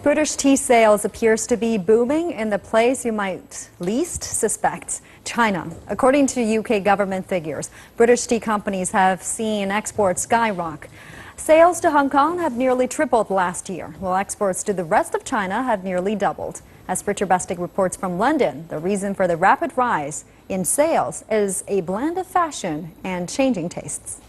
British tea sales appears to be booming in the place you might least suspect, China. According to UK government figures, British tea companies have seen exports skyrocket. Sales to Hong Kong have nearly tripled last year, while exports to the rest of China have nearly doubled. As Richard Bestic reports from London, the reason for the rapid rise in sales is a blend of fashion and changing tastes.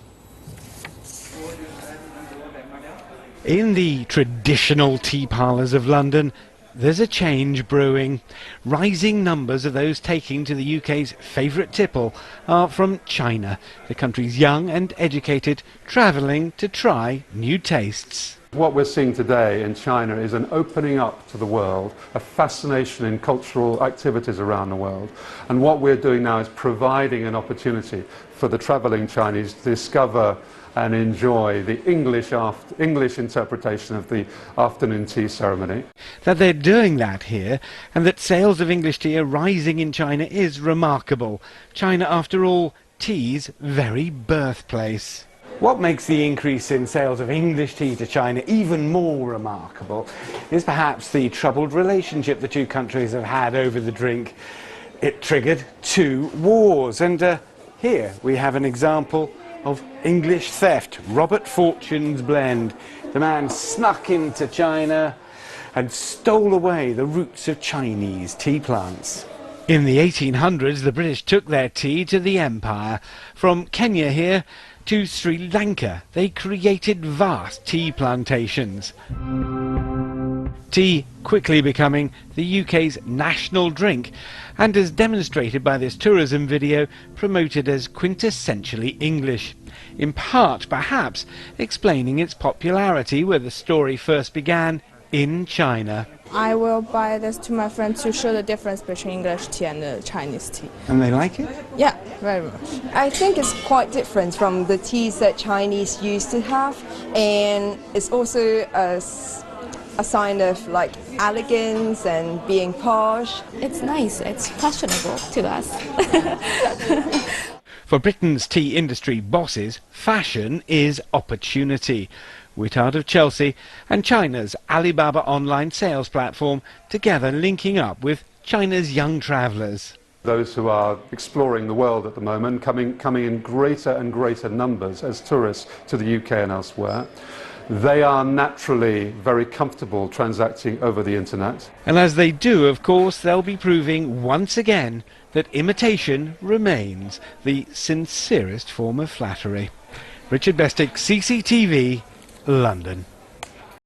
In the traditional tea parlours of London, there's a change brewing. Rising numbers of those taking to the UK's favourite tipple are from China, the country's young and educated, travelling to try new tastes. What we're seeing today in China is an opening up to the world, a fascination in cultural activities around the world. And what we're doing now is providing an opportunity for the travelling Chinese to discover and enjoy the English interpretation of the afternoon tea ceremony. That they're doing that here, and that sales of English tea are rising in China is remarkable. China, after all, tea's very birthplace. What makes the increase in sales of English tea to China even more remarkable is perhaps the troubled relationship the two countries have had over the drink. It triggered 2 wars, and here we have an example of English theft. Robert Fortune's blend. The man snuck into China and stole away the roots of Chinese tea plants. In the 1800s, the British took their tea to the empire. From Kenya here to Sri Lanka, they created vast tea plantations. Tea quickly becoming the UK's national drink, and as demonstrated by this tourism video, promoted as quintessentially English, in part perhaps explaining its popularity where the story first began in China. I will buy this to my friends to show the difference between English tea and the Chinese tea. And they like it? Yeah, very much. I think it's quite different from the teas that Chinese used to have, and it's also a sign of like elegance and being posh. It's nice, it's fashionable to us. For Britain's tea industry bosses, fashion is opportunity. Whittard of Chelsea and China's Alibaba online sales platform together linking up with China's young travellers. Those who are exploring the world at the moment, coming in greater and greater numbers as tourists to the UK and elsewhere. They are naturally very comfortable transacting over the internet. And as they do, of course, they'll be proving once again that imitation remains the sincerest form of flattery. Richard Bestic, CCTV, London.